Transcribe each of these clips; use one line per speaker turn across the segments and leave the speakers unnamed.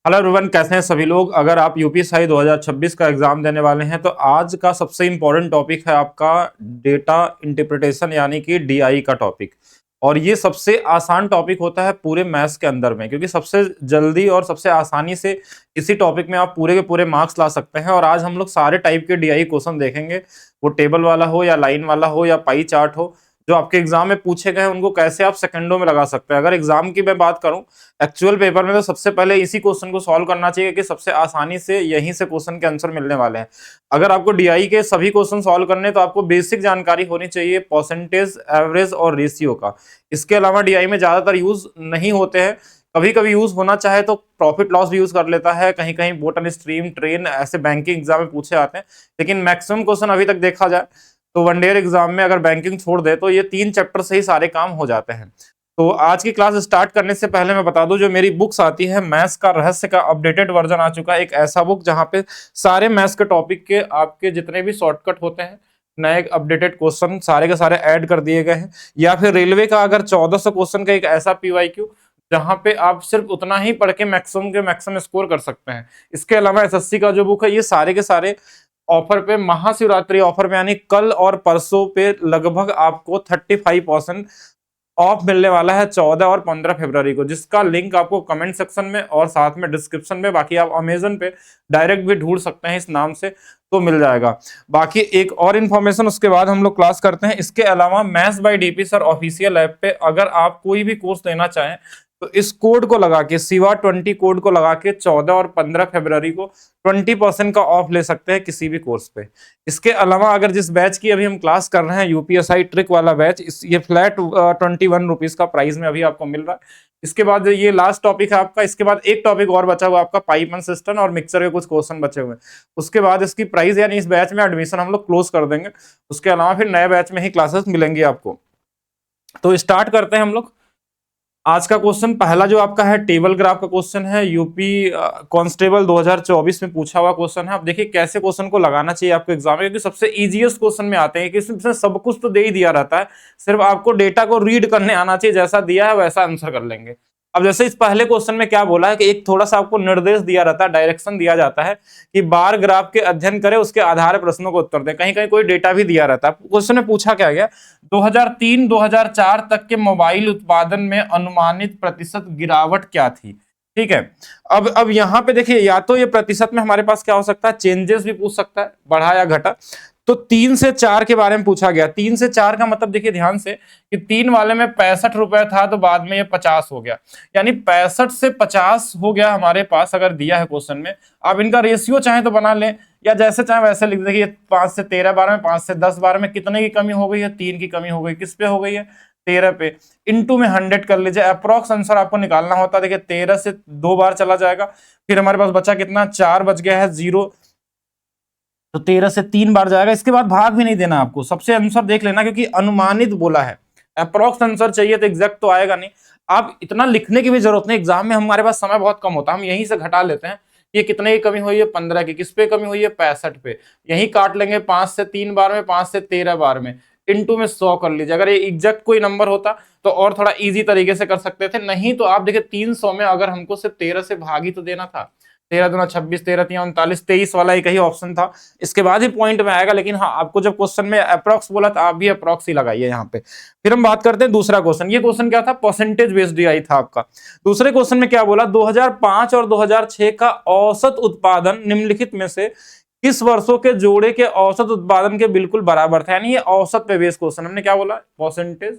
Hello everyone, कैसे हैं सभी लोग। अगर आप यूपीएससी 2026 का एग्जाम देने वाले हैं तो आज का सबसे इंपॉर्टेंट टॉपिक है आपका डेटा इंटरप्रिटेशन यानी कि डीआई का टॉपिक। और ये सबसे आसान टॉपिक होता है पूरे मैथ्स के अंदर में, क्योंकि सबसे जल्दी और सबसे आसानी से इसी टॉपिक में आप पूरे के पूरे मार्क्स ला सकते हैं। और आज हम लोग सारे टाइप के डीआई क्वेश्चन देखेंगे, वो टेबल वाला हो या लाइन वाला हो या पाई चार्ट हो, जो आपके एग्जाम में पूछे गए हैं उनको कैसे आप सेकंडों में लगा सकते हैं। अगर एग्जाम की मैं बात करूं एक्चुअल पेपर में, तो सबसे पहले इसी क्वेश्चन को सॉल्व करना चाहिए कि सबसे आसानी से यहीं से क्वेश्चन के आंसर मिलने वाले हैं। अगर आपको डीआई के सभी क्वेश्चन सॉल्व करने तो आपको बेसिक जानकारी होनी चाहिए परसेंटेज, एवरेज और रेशियो का। इसके अलावा डीआई में ज्यादातर यूज नहीं होते हैं, कभी कभी यूज होना चाहे तो प्रॉफिट लॉस भी यूज कर लेता है, कहीं कहीं बोट एंड स्ट्रीम, ट्रेन, ऐसे बैंकिंग एग्जाम में पूछे आते हैं। लेकिन मैक्सिमम क्वेश्चन अभी तक देखा जाए तो वन ईयर एग्जाम में अगर बैंकिंग छोड़ दे तो ये 3 चैप्टर से ही सारे काम हो जाते हैं। तो आज की क्लास स्टार्ट करने से पहले मैं बता दूं, जो मेरी बुक्स आती है मैथ्स का रहस्य का अपडेटेड वर्जन आ चुका है। एक ऐसा बुक जहां पे सारे मैथ्स के टॉपिक के आपके जितने भी शॉर्टकट होते हैं, नए अपडेटेड क्वेश्चन सारे के सारे ऐड कर दिए गए हैं। या फिर रेलवे का अगर 1400 क्वेश्चन का एक ऐसा पीवाईक्यू जहां पे आप सिर्फ उतना ही पढ़ के मैक्सिमम के मैक्सिमम स्कोर कर सकते हैं। इसके अलावा एसएससी का जो बुक है, ये सारे के सारे ऑफर पे, महाशिवरात्रि ऑफर में यानी कल और परसों पे लगभग आपको 35% ऑफ मिलने वाला है 14 और 15 फरवरी को, जिसका लिंक आपको कमेंट सेक्शन में और साथ में डिस्क्रिप्शन में, बाकी आप अमेजन पे डायरेक्ट भी ढूंढ सकते हैं इस नाम से तो मिल जाएगा। बाकी एक और इन्फॉर्मेशन उसके बाद हम लोग क्लास करते हैं। इसके अलावा maths by DP sir official app पे अगर आप कोई भी कोर्स लेना चाहें तो इस कोड को लगा के, सिवा 20 कोड को लगा के 14 और 15 फरवरी को 20% का ऑफ ले सकते हैं किसी भी कोर्स पे। इसके अलावा अगर जिस बैच की अभी हम क्लास कर रहे हैं यूपीएसआई ट्रिक वाला बैच, ये फ्लैट 21 रुपीज का प्राइस में अभी आपको मिल रहा है। इसके बाद ये लास्ट टॉपिक है आपका। इसके बाद एक टॉपिक और बचा हुआ आपका पाइप एंड सिस्टम और मिक्सर के कुछ क्वेश्चन बचे हुए हैं। उसके बाद इसकी प्राइस यानी इस बैच में एडमिशन हम लोग क्लोज कर देंगे। उसके अलावा फिर नए बैच में ही क्लासेस मिलेंगी आपको। तो स्टार्ट करते हैं हम लोग। आज का क्वेश्चन पहला जो आपका है टेबल ग्राफ का क्वेश्चन है, यूपी कांस्टेबल 2024 में पूछा हुआ क्वेश्चन है। अब देखिए कैसे क्वेश्चन को लगाना चाहिए आपको एग्जाम में, क्योंकि सबसे इजीएस्ट क्वेश्चन में आते हैं कि इसमें सब कुछ तो दे ही दिया रहता है, सिर्फ आपको डेटा को रीड करने आना चाहिए, जैसा दिया है वैसा आंसर कर लेंगे। अब जैसे इस पहले क्वेश्चन में क्या बोला है कि एक थोड़ा सा आपको निर्देश दिया रहता है, डायरेक्शन दिया जाता है कि बार ग्राफ के अध्ययन करें, उसके आधार प्रश्नों को उत्तर दें। कहीं कहीं कोई डेटा भी दिया रहता है। क्वेश्चन में पूछा क्या गया, 2003-2004 तक के मोबाइल उत्पादन में अनुमानित प्रतिशत गिरावट क्या थी। ठीक है, अब यहाँ पे देखिए, या तो ये प्रतिशत में हमारे पास क्या हो सकता है, चेंजेस भी पूछ सकता है, बढ़ा या घटा। तो 3 से 4 के बारे में पूछा गया। 3 से 4 का मतलब देखिए ध्यान से कि 3 वाले में 65 रुपए था तो बाद में ये 50 हो गया, यानी 65 से 50 हो गया हमारे पास अगर दिया है क्वेश्चन में। आप इनका रेशियो चाहे तो बना लें या जैसे चाहे वैसे लिख देखिए। 5 से 13 बार में, 5 से 10 बार में कितने की कमी हो गई है, 3 की कमी हो गई। किस पे हो गई है, 13 पे। इनटू में 100 कर लीजिए, अप्रोक्स आंसर आपको निकालना होता है। देखिए 13 से 2 बार चला जाएगा, फिर हमारे पास बचा कितना, 4 बच गया है 0, तो 13 से 3 बार जाएगा। इसके बाद भाग भी नहीं देना आपको, सबसे आंसर देख लेना, क्योंकि अनुमानित बोला है, अप्रोक्स आंसर चाहिए तो एग्जैक्ट तो आएगा नहीं। आप इतना लिखने की भी जरूरत नहीं, एग्जाम में हमारे पास समय बहुत कम होता है, हम यहीं से घटा लेते हैं। ये कितने की कमी हुई है, 15 की। किस पे कमी हुई है, 65 पे। यही काट लेंगे 5 से 3 बार में, 5 से 13 बार में, इनटू में 100 कर लीजिए। अगर ये एग्जैक्ट कोई नंबर होता तो और थोड़ा इजी तरीके से कर सकते थे, नहीं तो आप देखिए 300 में अगर हमको सिर्फ 13 से भाग ही तो देना था। 13 दूना 26, 13 तिया 39, 23 वाला एक ही ऑप्शन था। इसके बाद ही पॉइंट में आएगा, लेकिन हाँ आपको जब क्वेश्चन में अप्रॉक्स बोला तो आप भी अप्रॉक्स ही लगाइए यहाँ पे। फिर हम बात करते हैं दूसरा क्वेश्चन। ये क्वेश्चन क्या था, परसेंटेज बेस्ड डीआई था आपका। दूसरे क्वेश्चन में क्या बोला, 2005 और 2006 का औसत उत्पादन निम्नलिखित में से किस वर्षों के जोड़े के औसत उत्पादन के बिल्कुल बराबर था। यानी ये औसत पे बेस्ड क्वेश्चन, हमने क्या बोला, परसेंटेज,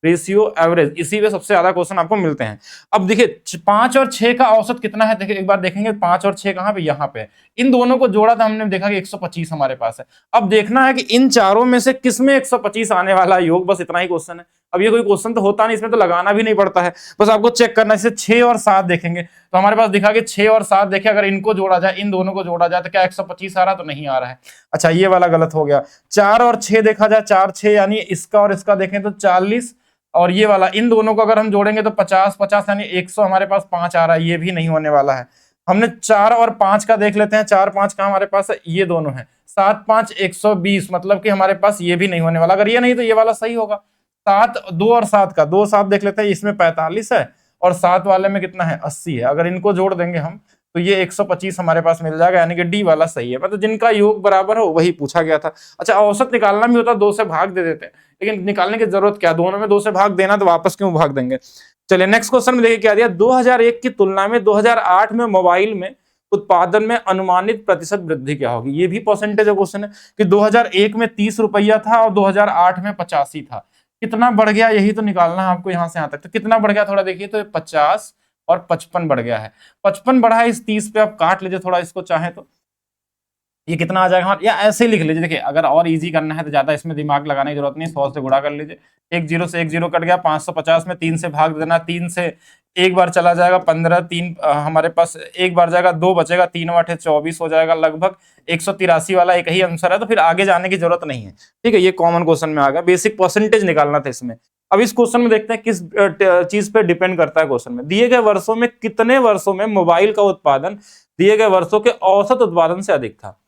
रेशियो, एवरेज, इसी में सबसे ज्यादा क्वेश्चन आपको मिलते हैं। अब देखिए 5 और 6 का औसत कितना है, देखिए एक बार देखेंगे 5 और 6 कहां पे, यहाँ पे। इन दोनों को जोड़ा था हमने, देखा कि 125 हमारे पास है। अब देखना है कि इन चारों में से किसमें 125 आने वाला है योग, बस इतना ही क्वेश्चन है। अब ये कोई क्वेश्चन तो होता नहीं, इसमें तो लगाना भी नहीं पड़ता है, बस आपको चेक करना है। जैसे 6 और 7 देखेंगे तो हमारे पास दिखा कि 6 और 7 देखे, अगर इनको जोड़ा जाए, इन दोनों को जोड़ा जाए तो क्या 125 आ रहा, तो नहीं आ रहा है। अच्छा ये वाला गलत हो गया। 4 और 6 देखा जाए, 4 6 यानी इसका और इसका देखें तो 40, और ये वाला इन दोनों को अगर हम जोड़ेंगे तो 50 50 यानी 100, हमारे पास 5 आ रहा है, ये भी नहीं होने वाला है। हमने 4 और 5 का देख लेते हैं, 4 5 का हमारे पास है, ये दोनों है, 7 5 120, मतलब कि हमारे पास ये भी नहीं होने वाला। अगर ये नहीं तो ये वाला सही होगा। 7 2 और 7 का, 2 7 देख लेते हैं, इसमें 45 है और 7 वाले में कितना है, 80 है। अगर इनको जोड़ देंगे हम तो ये 125 हमारे पास मिल जाएगा, यानी कि डी वाला सही है। मतलब जिनका योग बराबर हो वही पूछा गया था। अच्छा, औसत निकालना भी होता 2 से भाग दे देते, लेकिन निकालने की जरूरत क्या, दोनों में 2 से भाग देना तो वापस क्यों भाग देंगे। चलिए नेक्स्ट क्वेश्चन में देखिए क्या दिया, 2001 की तुलना में 2008 में मोबाइल में उत्पादन में अनुमानित प्रतिशत वृद्धि क्या होगी। ये भी परसेंटेज क्वेश्चन है कि 2001 में 30 रुपया था और 2008 में 85 था, कितना बढ़ गया, यही तो निकालना है आपको यहां से यहां तक। तो कितना बढ़ गया थोड़ा देखिए, तो 50 और 55 बढ़ गया है। 55 बढ़ा है, इस 30 पे आप काट लीजिए थोड़ा इसको चाहे तो, ये कितना आ जाएगा, या ऐसे ही लिख लीजिए। देखिए अगर और इजी करना है तो ज्यादा इसमें दिमाग लगाने की जरूरत नहीं, 100 से गुणा कर लीजिए। एक जीरो से एक जीरो कट गया, 550 में 3 से भाग देना, 3 से एक बार चला जाएगा 15, 3 हमारे पास एक बार जाएगा, 2 बचेगा, 3 8 24 हो जाएगा लगभग। 183 वाला एक ही आंसर है, तो फिर आगे जाने की जरूरत नहीं है। ठीक है, ये कॉमन क्वेश्चन में आ गया, बेसिक परसेंटेज निकालना था इसमें। अब इस क्वेश्चन में देखते हैं किस चीज पे डिपेंड करता है क्वेश्चन में, दिए गए वर्षों में कितने वर्षों में मोबाइल का उत्पादन दिए गए वर्षों के औसत उत्पादन से अधिक था।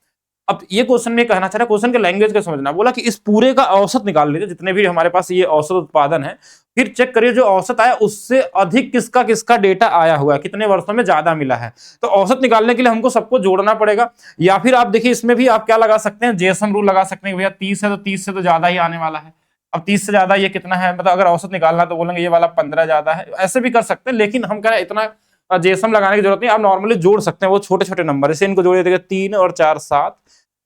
अब ये क्वेश्चन में कहना चाह रहा है, क्वेश्चन के लैंग्वेज का समझना, बोला कि इस पूरे का औसत निकाल लीजिए, जितने भी हमारे पास ये औसत उत्पादन है, फिर चेक करिए जो औसत आया उससे अधिक किसका किसका डेटा आया हुआ है, कितने वर्षों में ज्यादा मिला है। तो औसत निकालने के लिए हमको सबको जोड़ना पड़ेगा, या फिर आप देखिए इसमें भी आप क्या लगा सकते हैं, जेसन रूल लगा सकते हैं, भैया 30 है तो 30 से तो ज्यादा ही आने वाला है। अब 30 से ज्यादा ये कितना है, मतलब अगर औसत निकालना तो बोलेंगे ये वाला 15 ज्यादा है, ऐसे भी कर सकते हैं। लेकिन हम कह रहे हैं इतना जेसम लगाने की जरूरत नहीं, आप नॉर्मली जोड़ सकते हैं, वो छोटे छोटे नंबर है, इनको जोड़िए, देखिए 3 और 4 7,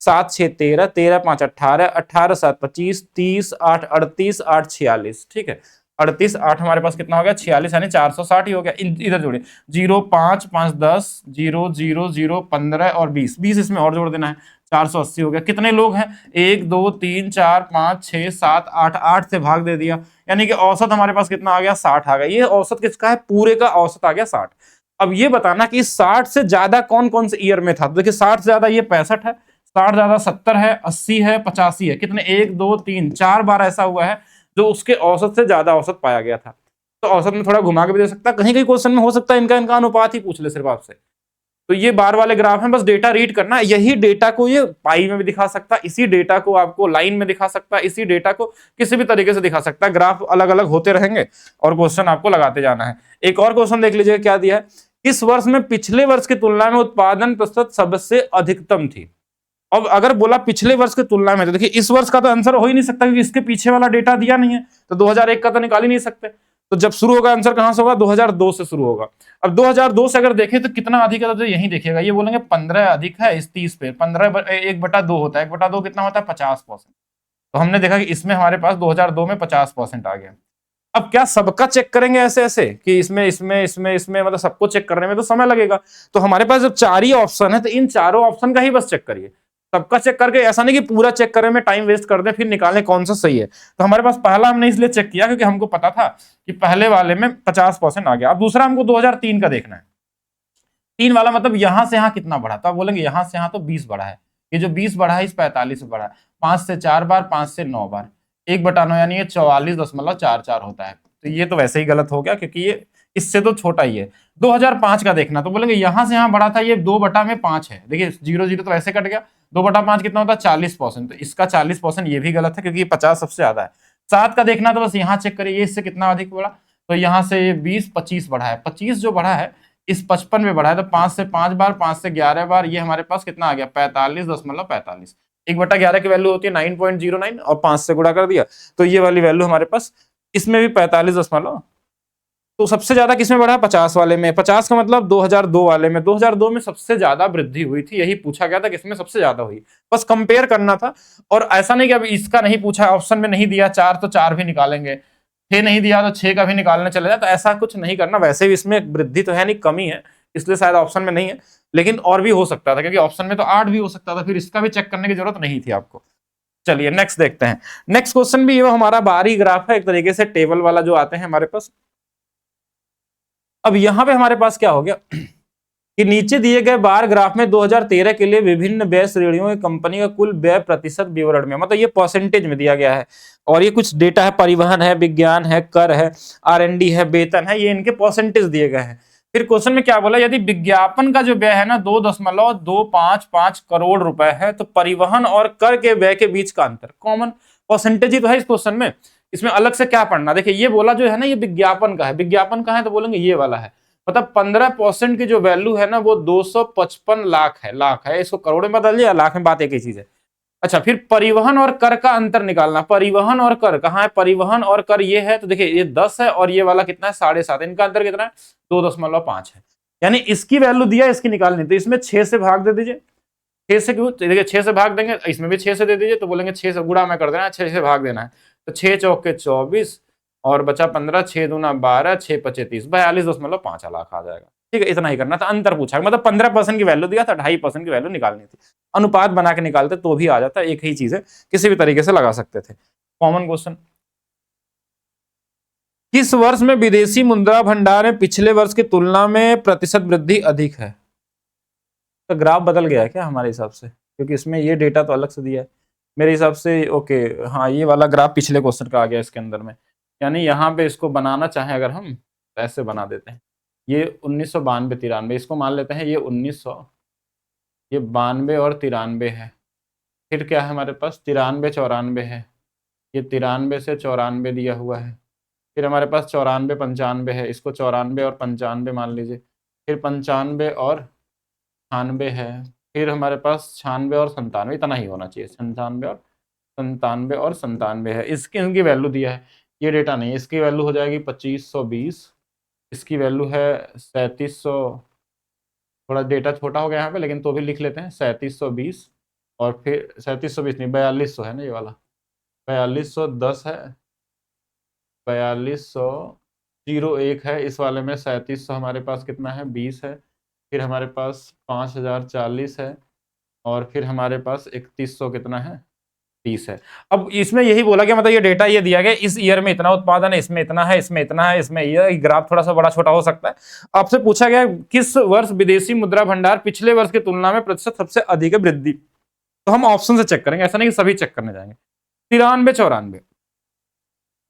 7 6 13, 13 5 18, 18 7 25, 30 8 38, 8 46, ठीक है। 38 8 हमारे पास कितना हो गया, 46, यानी 460 ही हो गया। इधर जोड़िए 0 5 5 10 0 0 0 15 और 20 20 इसमें और जोड़ देना है, 480 हो गया। कितने लोग हैं, 1 2 3 4 5 6 7 8, 8 से भाग दे दिया, यानी कि औसत हमारे पास कितना आ गया, 60 आ गया। ये औसत किसका है, पूरे का औसत आ गया 60। अब ये बताना कि 60 से ज्यादा कौन कौन से ईयर में था। तो देखिए 60 से ज्यादा ये 65 है, 60 ज्यादा 70 है, 80 है, 85 है। कितने, 1 2 3 4 बार ऐसा हुआ है जो उसके औसत से ज्यादा औसत पाया गया था। तो औसत में थोड़ा घुमा के भी दे सकता है, कहीं कहीं क्वेश्चन में हो सकता है इनका अनुपात ही पूछ ले सिर्फ आपसे। तो ये बार वाले ग्राफ हैं, बस डेटा रीड करना है। यही डेटा को ये पाई में भी दिखा सकता है, इसी डेटा को आपको लाइन में दिखा सकता है, इसी डेटा को किसी भी तरीके से दिखा सकता है। ग्राफ अलग अलग होते रहेंगे और क्वेश्चन आपको लगाते जाना है। एक और क्वेश्चन देख लीजिए क्या दिया है, किस वर्ष में पिछले वर्ष की तुलना में उत्पादन प्रतिशत सबसे अधिकतम थी। अब अगर बोला पिछले वर्ष की तुलना में, तो देखिए इस वर्ष का तो आंसर हो ही नहीं सकता क्योंकि इसके पीछे वाला डेटा दिया नहीं है, तो 2001 का तो निकाल ही नहीं सकते। तो जब शुरू होगा आंसर कहां से होगा, 2002 से शुरू होगा। अब 2002 से अगर देखें तो कितना अधिक है, तो यही देखिएगा, ये बोलेंगे 15 अधिक है इस 30 पे, 15 1/2 होता है, 1/2 कितना होता है, 50%। तो हमने देखा कि इसमें हमारे पास 2002 में 50% आ गया। अब क्या सबका चेक करेंगे ऐसे ऐसे कि इसमें इसमें इसमें इसमें, मतलब सबको चेक करने में तो समय लगेगा। तो हमारे पास जब 4 ही ऑप्शन है तो इन चारों ऑप्शन का ही बस चेक करिए, सबका चेक करके, ऐसा नहीं कि पूरा चेक करने में टाइम वेस्ट कर दें फिर निकालें कौन सा सही है। तो हमारे पास पहला हमने इसलिए चेक किया क्योंकि हमको पता था कि पहले वाले में 50% आ गया। अब दूसरा हमको 2003 का देखना है, 3 वाला मतलब यहां से यहां कितना बढ़ा, तो आप बोलेंगे यहां से यहां तो 20 बढ़ा है, ये जो 20 बढ़ा है इस 45 बढ़ा है, 5 से 4 बार, 5 से 9 बार, 1/9 यानी ये 44.44 होता है। तो ये तो वैसे ही गलत हो गया क्योंकि ये इससे तो छोटा ही है। 2005 का देखना, तो बोलेंगे यहां से यहां बढ़ा था, ये 2/5 है, देखिए 0 0 तो ऐसे कट गया, 2/5 कितना होता है, 40%। तो इसका 40% ये भी गलत है क्योंकि 50 सबसे ज्यादा है। 7 का देखना, तो बस यहाँ चेक करिए, ये इससे कितना अधिक बढ़ा, तो यहाँ से ये 20 25 बढ़ा है, 25 जो बढ़ा है इस 55 में बढ़ा है, तो 5 से 5 बार, 5 से 11 बार, ये हमारे पास कितना आ गया, 45.45। 1/11 की वैल्यू होती है 9.09 और 5 से गुणा कर दिया, तो ये वाली वैल्यू हमारे पास इसमें भी 45 तो सबसे ज्यादा किसमें बढ़ा, 50 वाले में। 50 का मतलब 2002 वाले में, 2002 में सबसे ज्यादा वृद्धि हुई थी, यही पूछा गया था किसमें सबसे ज्यादा हुई, बस कंपेयर करना था। और ऐसा नहीं कि अब इसका नहीं पूछा, ऑप्शन में नहीं दिया 4 तो 4 भी निकालेंगे, 6 नहीं दिया तो 6 का भी निकालने चले जाए, तो ऐसा कुछ नहीं करना। वैसे भी इसमें वृद्धि तो है नहीं, कमी है, इसलिए शायद ऑप्शन में नहीं है, लेकिन और भी हो सकता था क्योंकि ऑप्शन में तो 8 भी हो सकता था, फिर इसका भी चेक करने की जरूरत नहीं थी आपको। चलिए नेक्स्ट देखते हैं। नेक्स्ट क्वेश्चन भी ये हमारा बाहरी ग्राफ है, एक तरीके से टेबल वाला जो आते हैं हमारे पास। अब यहां पे हमारे पास क्या हो गया कि नीचे दिए गए बार ग्राफ में 2013 के लिए विभिन्न व्यय श्रेणियों की कंपनी का कुल व्यय प्रतिशत विवरण में, मतलब ये परसेंटेज में दिया गया है, और ये कुछ डेटा है, परिवहन है, विज्ञान है, कर है, R&D है, वेतन है, ये इनके परसेंटेज दिए गए हैं। फिर क्वेश्चन में क्या बोला, यदि विज्ञापन का जो व्यय है ना 2.255 करोड़ रुपए है, तो परिवहन और कर के व्यय के बीच का अंतर, कॉमन परसेंटेज ही तो है इस क्वेश्चन में, इसमें अलग से क्या पढ़ना। देखिए ये बोला जो है ना, ये विज्ञापन का है, विज्ञापन का है तो बोलेंगे ये वाला है, मतलब 15% की जो वैल्यू है ना वो 255 लाख है। लाख है, इसको करोड़ में बदल दिया, लाख में बात एक ही चीज है। अच्छा, फिर परिवहन और कर का अंतर निकालना। परिवहन और कर कहाँ है? परिवहन और कर ये है, तो देखिए ये 10 है और ये वाला कितना है? 7.5। इनका अंतर कितना है? 2.5 है। यानी इसकी वैल्यू दिया, इसकी निकालनी, तो इसमें 6 से भाग दे दीजिए। 6 से क्यों? तो देखिए 6 से भाग देंगे, इसमें भी 6 से दे दीजिए, तो बोलेंगे 6 से गुणा में कर देना, 6 से भाग देना है। तो 6 चौके 24 और बचा 15, 6 दूना 12, 6 पचे 30, 42.5 लाख आ जाएगा। ठीक है, इतना ही करना था। अंतर पूछा, मतलब 15% की वैल्यू दिया था, 2.5% की वैल्यू निकालनी थी। अनुपात बना के निकालते तो भी आ जाता, एक ही चीज है, किसी भी तरीके से लगा सकते थे। कॉमन क्वेश्चन, किस वर्ष में विदेशी मुद्रा भंडार में पिछले वर्ष की तुलना में प्रतिशत वृद्धि अधिक है? तो ग्राफ बदल गया है क्या हमारे हिसाब से? क्योंकि इसमें ये डेटा तो अलग से दिया है मेरे हिसाब से। ओके, हाँ, ये वाला ग्राफ पिछले क्वेश्चन का आ गया इसके अंदर में। यानी यहाँ पे इसको बनाना चाहें अगर हम, तो ऐसे बना देते हैं। ये 1992-93, इसको मान लेते हैं ये 1900, ये 92 और 93 है। फिर क्या है हमारे पास? 93-94 है। ये 93 से 94 दिया हुआ है। फिर हमारे पास 94-95 है, इसको 94 और 95 मान लीजिए। फिर 95 और 98 है। फिर हमारे पास 96 और 97, इतना ही होना चाहिए। 97 है। इसकी इनकी वैल्यू दिया है, ये डेटा नहीं। इसकी वैल्यू हो जाएगी 2520, इसकी वैल्यू है 3700। थोड़ा डेटा छोटा हो गया यहाँ पे, लेकिन तो भी लिख लेते हैं 3720। और फिर 3720 नहीं, 4200 है ना ये वाला, 4210 है, 4201 है। इस वाले में 3700 हमारे पास कितना है? 20 है। फिर हमारे पास 5040 है। और फिर हमारे पास 3100 कितना है? 30 है। अब इसमें यही बोला कि मतलब ये डेटा ये दिया गया, इस ईयर में इतना उत्पादन है, इसमें इतना है, इसमें इतना है, इसमें ये ग्राफ थोड़ा सा बड़ा छोटा हो सकता है। आपसे पूछा गया किस वर्ष विदेशी मुद्रा भंडार पिछले वर्ष की तुलना में प्रतिशत सबसे अधिक है वृद्धि, तो हम ऑप्शन से चेक करेंगे, ऐसा नहीं कि सभी चेक करने जाएंगे। 93-94,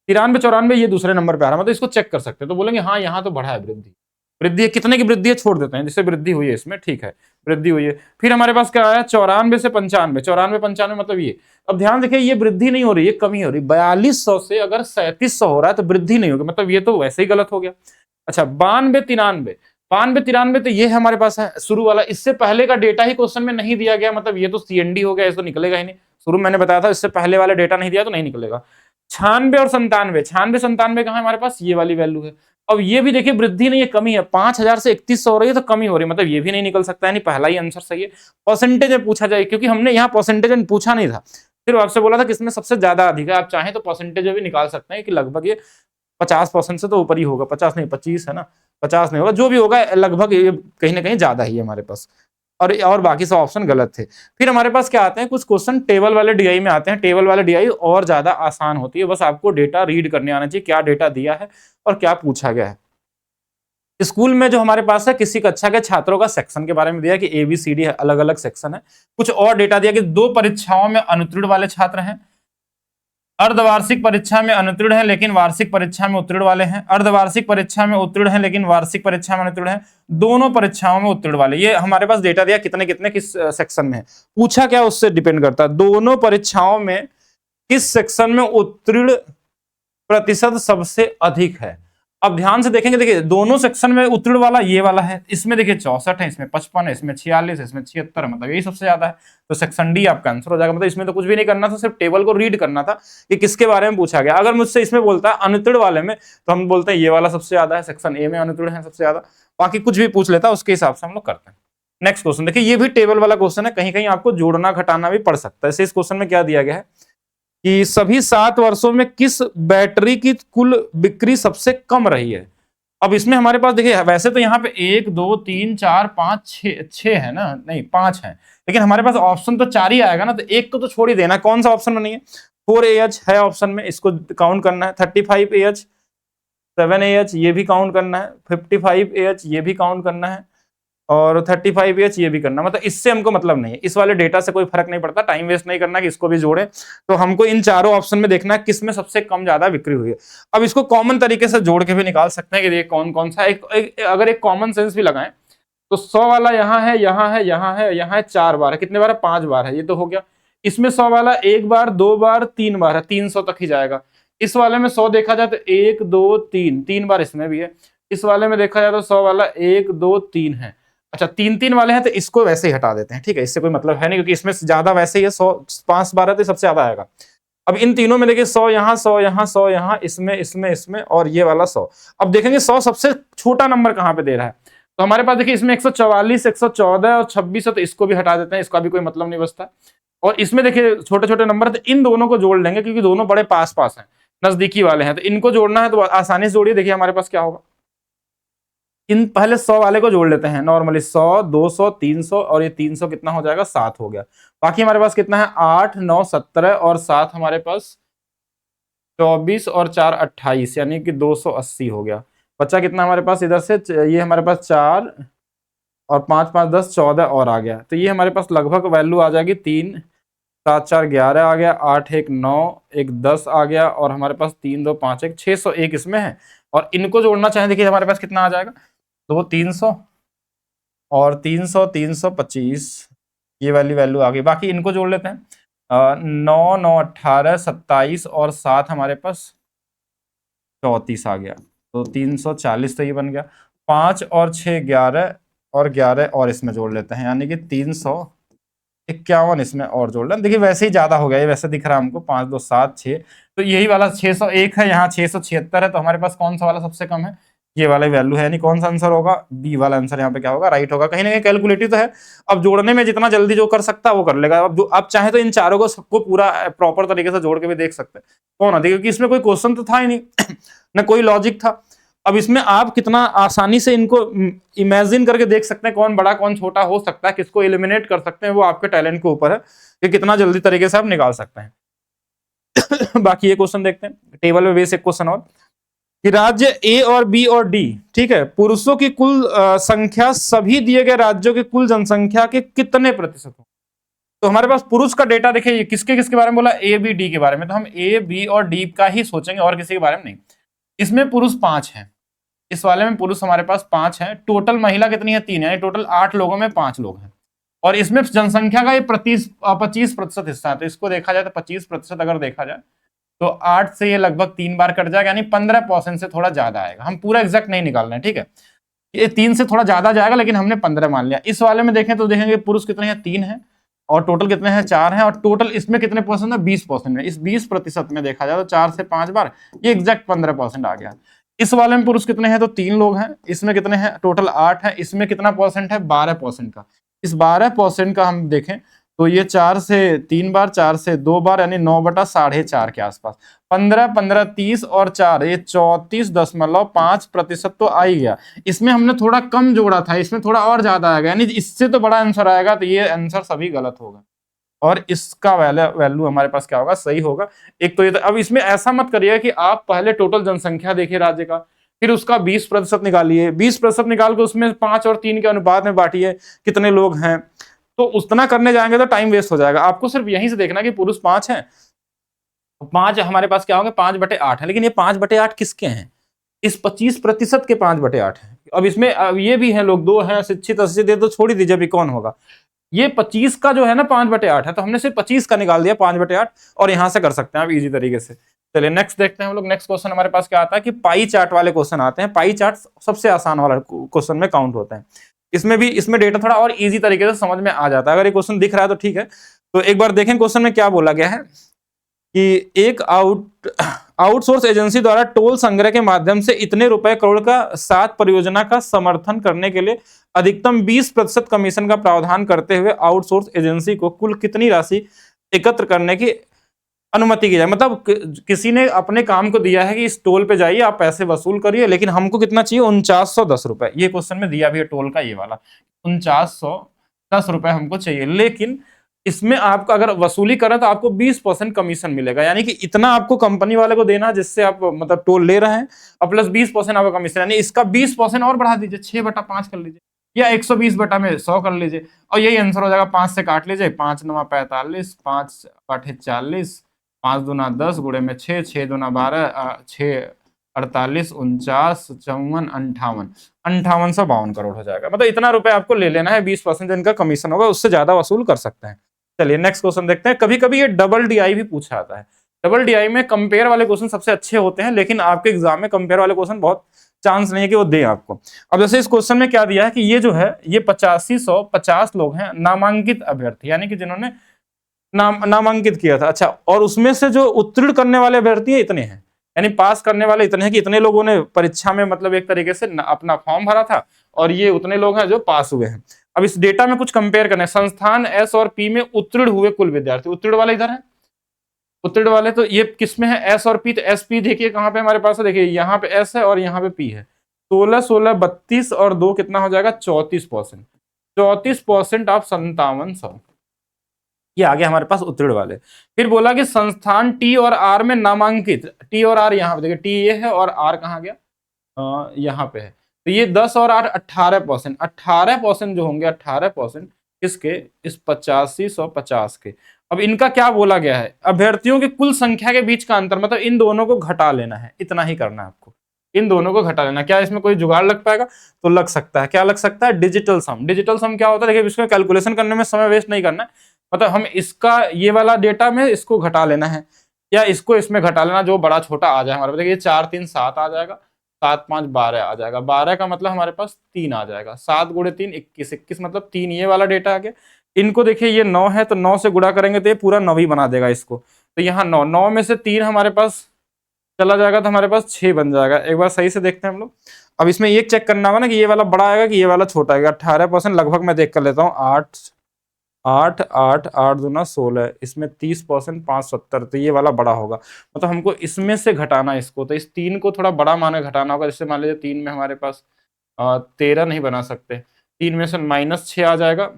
93-94 ये दूसरे नंबर पे आ रहा है, मतलब इसको चेक कर सकते हैं। तो बोलेंगे हाँ यहाँ तो बढ़ा है वृद्धि। वृद्धि है, कितने की वृद्धि है छोड़ देते हैं, जिससे वृद्धि हुई है इसमें, ठीक है, वृद्धि हुई है। फिर हमारे पास क्या आया? 94 से 95, 94-95 मतलब ये। अब ध्यान देखिए, ये वृद्धि नहीं हो रही है, कमी हो रही है। 4200 से अगर 3700 हो रहा है तो वृद्धि नहीं होगी, मतलब ये तो वैसे ही गलत हो गया। अच्छा, 92-93, 92-93 तो ये हमारे पास है शुरू वाला, इससे पहले का डेटा ही क्वेश्चन में नहीं दिया गया, मतलब ये तो CND हो गया, इसको निकलेगा ही नहीं। शुरू मैंने बताया था, इससे पहले वाला डेटा नहीं दिया तो नहीं निकलेगा। 96 और 97, 96-97 कहाँ है हमारे पास? ये वाली वैल्यू है। अब ये भी देखिए वृद्धि नहीं है, कमी है। 5000 से 3100 हो रही है तो कमी हो रही है, मतलब ये भी नहीं निकल सकता है, नहीं पहला ही आंसर सही है। परसेंटेज में पूछा जाए, क्योंकि हमने यहाँ परसेंटेज में पूछा नहीं था, सिर्फ आपसे बोला था किसमें सबसे ज्यादा अधिक है। आप चाहें तो परसेंटेज में भी निकाल सकते हैं कि लगभग ये 50% से तो ऊपर ही होगा। 50 नहीं, 25 है ना, 50 नहीं होगा, जो भी होगा लगभग ये कहीं ना कहीं ज्यादा ही है हमारे पास। और बाकी सब ऑप्शन गलत थे। फिर हमारे पास क्या आते हैं? कुछ क्वेश्चन टेबल वाले DI में आते हैं। टेबल वाले DI और ज्यादा आसान होती है, बस आपको डेटा रीड करने आना चाहिए, क्या डेटा दिया है और क्या पूछा गया है। स्कूल में जो हमारे पास है, किसी कक्षा के छात्रों का सेक्शन के बारे में दिया कि ABCD है, अलग अलग सेक्शन है। कुछ और डेटा दिया कि 2 परीक्षाओं में अनुत्तीर्ण वाले छात्र हैं, अर्धवार्षिक परीक्षा में अनुत्तीर्ण है लेकिन वार्षिक परीक्षा में उत्तीर्ण वाले हैं, अर्धवार्षिक परीक्षा में उत्तीर्ण है लेकिन वार्षिक परीक्षा में अनुत्तीर्ण है, दोनों परीक्षाओं में उत्तीर्ण वाले। ये हमारे पास डेटा दिया, कितने कितने किस सेक्शन में है। पूछा क्या, उससे डिपेंड करता है। दोनों परीक्षाओं में किस सेक्शन में उत्तीर्ण प्रतिशत सबसे अधिक है। अब ध्यान से देखेंगे, देखिए दोनों सेक्शन में उत्तीर्ण वाला ये वाला है, इसमें देखिए 64 है, इसमें 55 है, इसमें 46 है, इसमें 76 है, मतलब यही सबसे ज्यादा है। तो सेक्शन D आपका आंसर हो जाएगा। मतलब इसमें तो कुछ भी नहीं करना था, सिर्फ टेबल को रीड करना था कि किसके बारे में पूछा गया। अगर मुझसे इसमें बोलता है अनुत्तीर्ण वाले में, तो हम बोलते हैं ये वाला सबसे ज्यादा है, सेक्शन A में अनुत्तीर्ण है सबसे ज्यादा। बाकी कुछ भी पूछ लेता, उसके हिसाब से हम लोग करते हैं। नेक्स्ट क्वेश्चन देखिए, ये भी टेबल वाला क्वेश्चन है, कहीं कहीं आपको जोड़ना घटाना भी पड़ सकता है। इस क्वेश्चन में क्या दिया गया है कि सभी 7 वर्षों में किस बैटरी की कुल बिक्री सबसे कम रही है। अब इसमें हमारे पास देखिए, वैसे तो यहाँ पे 1 2 3 4 5 6 है ना, नहीं 5 है, लेकिन हमारे पास ऑप्शन तो 4 ही आएगा ना, तो एक को तो छोड़ ही देना। कौन सा ऑप्शन में नहीं है? 4AH है ऑप्शन में, इसको काउंट करना है। 35AH, 7AH ये भी काउंट करना है, 55AH ये भी काउंट करना है, और 35AH ये भी करना। मतलब इससे हमको मतलब नहीं है, इस वाले डेटा से कोई फर्क नहीं पड़ता, टाइम वेस्ट नहीं करना कि इसको भी जोड़े। तो हमको इन चारों ऑप्शन में देखना है किस में सबसे कम ज्यादा बिक्री हुई है। अब इसको कॉमन तरीके से जोड़ के भी निकाल सकते हैं कि ये कौन कौन सा अगर एक कॉमन सेंस भी लगाएं तो 100 वाला यहाँ है, यहाँ है, यहाँ है, यहाँ है, 4 बार है, कितने बार है? 5 बार है, ये तो हो गया। इसमें 100 वाला 1 बार 2 बार 3 बार है, 300 तक ही जाएगा। इस वाले में 100 देखा जाए तो 1 2 3 बार इसमें भी है। इस वाले में देखा जाए तो 100 वाला 1 2 3 है। अच्छा 3 वाले हैं तो इसको वैसे ही हटा देते हैं, ठीक है, इससे कोई मतलब है नहीं क्योंकि इसमें ज्यादा वैसे ही है, 100 5 12 तो सबसे ज्यादा आएगा। अब इन तीनों में देखिए 100 यहाँ 100 यहाँ 100 यहाँ, इसमें इसमें इसमें और ये वाला 100। अब देखेंगे 100 सबसे छोटा नंबर कहाँ पे दे रहा है, तो हमारे पास देखिए इसमें 144 114 और 26 है, तो इसको भी हटा देते हैं, इसका भी कोई मतलब नहीं बचता। और इसमें देखिए छोटे छोटे नंबर, तो इन दोनों को जोड़ लेंगे क्योंकि दोनों बड़े पास पास हैं, नजदीकी वाले हैं, तो इनको जोड़ना है तो आसानी से जोड़िए। देखिए हमारे पास क्या होगा, इन पहले 100 वाले को जोड़ लेते हैं नॉर्मली, 100 200 300 और ये 300 कितना हो जाएगा 7 हो गया। बाकी हमारे पास कितना है 8 9 17 और 7 हमारे पास 24 और 4 28 यानी कि 280 हो गया। बच्चा कितना हमारे पास इधर से, ये हमारे पास 4 और 5 5 10 14 और आ गया, तो ये हमारे पास लगभग वैल्यू आ जाएगी 3 7 4 11 आ गया, 8 1 9 1 10 आ गया और हमारे पास 3 2 5 1 601 इसमें है। और इनको जोड़ना चाहें देखिए हमारे पास कितना आ जाएगा, तो वो 300 और 300 325 ये वाली वैल्यू आ गई। बाकी इनको जोड़ लेते हैं, 9 9 18 27 और 7 हमारे पास 34 आ गया, तो 340 तो ये बन गया। 5 और 6 11 और 11 और इसमें जोड़ लेते हैं यानी कि 351 इसमें और जोड़ लें। देखिए वैसे ही ज्यादा हो गया, ये वैसे दिख रहा है हमको 5 2 7 6, तो यही वाला 601 है, यहाँ 676 है, तो हमारे पास कौन सा वाला सबसे कम है, ये वाला वैल्यू है, यानी कौन सा आंसर होगा, बी वाला आंसर यहाँ पे क्या होगा, राइट होगा। कहीं ना कहीं कैलकुलेटिव तो है, अब जोड़ने में जितना जल्दी जो कर सकता है वो कर लेगा। अब जो आप चाहे तो इन चारों को सबको पूरा प्रॉपर तरीके से जोड़ के भी देख सकते हैं, कौन आती, क्योंकि इसमें कोई क्वेश्चन तो था ही नहीं ना कोई लॉजिक था। अब इसमें आप कितना आसानी से इनको इमेजिन करके देख सकते हैं, कौन बड़ा कौन छोटा हो सकता है, किसको एलिमिनेट कर सकते हैं, वो आपके टैलेंट के ऊपर है कि कितना जल्दी तरीके से आप निकाल सकते हैं। बाकी ये क्वेश्चन देखते हैं, टेबल में बेस एक क्वेश्चन और, कि राज्य ए और बी और डी, ठीक है, पुरुषों की कुल संख्या सभी दिए गए राज्यों की कुल जनसंख्या के कितने प्रतिशत हो। तो हमारे पास पुरुष का डेटा देखिए, किसके किसके बारे में बोला, ए बी डी के बारे में, तो हम ए बी और डी का ही सोचेंगे और किसी के बारे में नहीं। इसमें पुरुष 5 हैं, इस वाले में पुरुष हमारे पास 5 है, टोटल महिला कितनी है 3 है, टोटल 8 लोगों में 5 लोग हैं, और इसमें जनसंख्या का ये 25% हिस्सा है, तो इसको देखा जाए तो 25% अगर देखा जाए तो 8 से ये लगभग 3 बार कट जाएगा, यानी 15% से थोड़ा ज्यादा आएगा। हम पूरा एग्जैक्ट नहीं निकाल रहे हैं, ठीक है, ये 3 से थोड़ा ज्यादा जाएगा लेकिन हमने 15 मान लिया। इस वाले में देखें तो देखेंगे पुरुष कितने हैं 3 है, और टोटल कितने हैं 4 हैं, और टोटल इसमें कितने परसेंट है 20% में, इस 20% में देखा जाए तो 4 से 5 बार ये एग्जैक्ट 15% आ गया। इस वाले में पुरुष कितने हैं तो 3 लोग हैं, इसमें कितने हैं टोटल 8 है, इसमें कितना परसेंट है 12% का। इस 12% का हम देखें तो ये 4 से 3 बार 4 से 2 बार यानी 9/4.5 के आसपास, 15 15 30 और 4 ये 34.5% तो आ ही गया। इसमें हमने थोड़ा कम जोड़ा था, इसमें थोड़ा और ज्यादा आएगा, यानी इससे तो बड़ा आंसर आएगा, तो ये आंसर सभी गलत होगा और इसका वैल्यू हमारे पास क्या होगा, सही होगा। एक तो ये, अब इसमें ऐसा मत करिए कि आप पहले टोटल जनसंख्या देखिए राज्य का, फिर उसका 20% निकालिए, 20% निकाल के उसमें 5 और 3 के अनुपात में बांटिए कितने लोग हैं, तो उतना करने जाएंगे तो टाइम वेस्ट हो जाएगा। आपको सिर्फ यहीं से देखना कि पुरुष 5 हैं, 5 हमारे पास क्या होंगे 5/8 है, लेकिन ये 5/8 किसके हैं, इस 25% के 5/8 है। अब इसमें अब ये भी है, लोग 2 हैं शिक्षित अशिक्षित, तो छोड़ ही दीजिए अभी कौन होगा। ये 25 का जो है ना 5/8 है, तो हमने सिर्फ 25 का निकाल दिया 5/8, और यहां से कर सकते हैं आप इजी तरीके से। चलिए नेक्स्ट देखते हैं हम लोग। नेक्स्ट क्वेश्चन हमारे पास क्या आता है कि पाई चार्ट वाले क्वेश्चन आते हैं। पाई चार्ट सबसे आसान वाला क्वेश्चन में काउंट होते हैं। इसमें डेटा थोड़ा और इजी तरीके से समझ में आ जाता है। अगर ये क्वेश्चन दिख रहा है तो ठीक है, तो एक बार देखें क्वेश्चन में क्या बोला गया है कि एक आउटसोर्स एजेंसी द्वारा टोल संग्रह के माध्यम से इतने रुपए करोड़ का 7 परियोजना का समर्थन करने के लिए अधिकतम 20% कमीशन का प्रावधान करते हुए आउटसोर्स एजेंसी को कुल कितनी राशि एकत्र करने की अनुमति की जाए। मतलब किसी ने अपने काम को दिया है कि इस टोल पे जाइए आप पैसे वसूल करिए, लेकिन हमको कितना चाहिए 4910 रुपए। ये क्वेश्चन में दिया भी है टोल का, ये वाला 4910 रुपए हमको चाहिए, लेकिन इसमें आपका अगर वसूली करें तो आपको 20% कमीशन मिलेगा, यानी कि इतना आपको कंपनी वाले को देना जिससे आप मतलब टोल ले रहे हैं, और प्लस 20% आपका कमीशन, यानी इसका 20% और बढ़ा दीजिए, 6/5 कर लीजिए, या 120/100 कर लीजिए, और यही आंसर हो जाएगा। 5 से काट लीजिए, 5 9 45, 5 8 40, 5 दूना 10, गुणे में 6, 6 दूना 12, 6 48, 49, 54, 5852 करोड़ हो जाएगा। मतलब इतना रुपए आपको ले लेना है, 20% इनका कमीशन होगा, उससे ज्यादा वसूल कर सकते हैं। चलिए नेक्स्ट क्वेश्चन देखते हैं। कभी कभी ये डबल डीआई भी पूछा जाता है। डबल डीआई में कंपेयर वाले क्वेश्चन सबसे अच्छे होते हैं, लेकिन आपके एग्जाम में कंपेयर वाले क्वेश्चन बहुत चांस नहीं है कि वो दें आपको। अब जैसे इस क्वेश्चन में क्या दिया है कि ये जो है ये 8550 लोग हैं नामांकित अभ्यर्थी, यानी कि जिन्होंने नामांकित किया था। अच्छा, और उसमें से जो उत्तीर्ण करने वाले अभ्यर्थी हैं इतने हैं, यानी पास करने वाले इतने हैं कि इतने लोगों ने परीक्षा में मतलब एक तरीके से अपना फॉर्म भरा था और ये उतने लोग हैं जो पास हुए हैं। अब इस डेटा में कुछ कंपेयर करना है, संस्थान एस और पी में उत्तीर्ण हुए कुल विद्यार्थी, उत्तीर्ण वाले इधर है, उत्तीर्ण वाले तो ये किसमें है, एस और पी। तो एस पी देखिए कहां पे हमारे पास है, देखिए यहाँ पे एस है और यहाँ पे पी है। 16 16 32 और 2 कितना हो जाएगा 34%, 34% ऑफ 5700, ये आ गया हमारे पास उत्तीर्ण वाले। फिर बोला कि संस्थान टी और आर में नामांकित, टी और आर यहाँ पे देखिए, टी ये है और आर कहाँ गया, यहाँ पे है। तो ये 10 और 8 18%, 18% जो होंगे 18% किसके, इस 8550 के। अब इनका क्या बोला गया है, अभ्यर्थियों की कुल संख्या के बीच का अंतर, मतलब इन दोनों को घटा लेना है, इतना ही करना है आपको, इन दोनों को घटा लेना। क्या इसमें कोई जुगाड़ लग पाएगा, तो लग सकता है। क्या लग सकता है, डिजिटल सम। डिजिटल सम क्या होता है, देखिए इसको कैलकुलेशन करने में समय वेस्ट नहीं करना है, मतलब हम इसका ये वाला डेटा में इसको घटा लेना है या इसको इसमें घटा लेना, जो बड़ा छोटा आ जाए हमारे पास। देखिए 4 3 7 आ जाएगा, 7 5 12 आ जाएगा, 12 का मतलब हमारे पास 3 आ जाएगा, 7 गुणे 3 21, 21 मतलब 3, ये वाला डेटा आ गया। इनको देखिए ये 9 है तो 9 से गुणा करेंगे तो ये पूरा 9 ही बना देगा इसको। तो यहाँ 9, 9 में से 3 हमारे पास चला जाएगा तो हमारे पास 6 बन जाएगा। एक बार सही से देखते हैं हम लोग। अब इसमें ये चेक करना होगा ना कि ये वाला बड़ा आएगा कि ये वाला छोटा आएगा। 18% लगभग मैं देख कर लेता हूँ, 8 8 8 8 दूना 16, इसमें 30% 570, तो ये वाला बड़ा होगा। मतलब हमको इसमें से घटाना इसको, तो इस 3 को थोड़ा बड़ा माने घटाना होगा। जैसे मान लीजिए 3 में हमारे पास 13 नहीं बना सकते, 3 में से -6 आ जाएगा।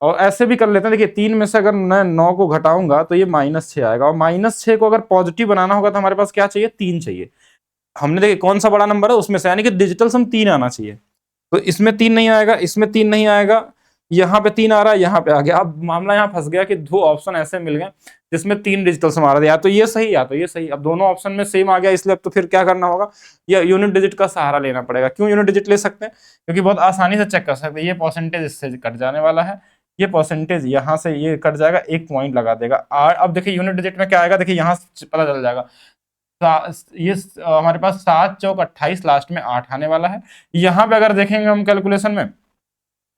और ऐसे भी कर लेते हैं, देखिए 3 में से अगर मैं 9 को घटाऊंगा तो ये -6 आएगा, और -6 को अगर पॉजिटिव बनाना होगा तो हमारे पास क्या चाहिए, 3 चाहिए। हमने देखिए कौन सा बड़ा नंबर है उसमें से, यानी कि डिजिटल सम 3 आना चाहिए। तो इसमें 3 नहीं आएगा, इसमें 3 नहीं आएगा, यहाँ पे 3 आ रहा है, यहाँ पे आ गया। अब मामला यहाँ फंस गया कि 2 ऑप्शन ऐसे मिल गए जिसमें 3 डिजिटल सम आ रहा है, या तो ये सही या तो ये सही। अब दोनों ऑप्शन में सेम आ गया, इसलिए अब तो फिर क्या करना होगा, या यूनिट डिजिट का सहारा लेना पड़ेगा। क्यों यूनिट डिजिट ले सकते हैं, क्योंकि बहुत आसानी से चेक कर सकते हैं। ये परसेंटेज इससे कट जाने वाला है, ये परसेंटेज यहाँ से ये कट जाएगा, 1 पॉइंट लगा देगा। अब देखिए यूनिट डिजिट में क्या आएगा, देखिए यहाँ पता चल जाएगा। ये हमारे पास 7 चौक 28, लास्ट में 8 आने वाला है। यहाँ पे अगर देखेंगे हम कैलकुलेशन में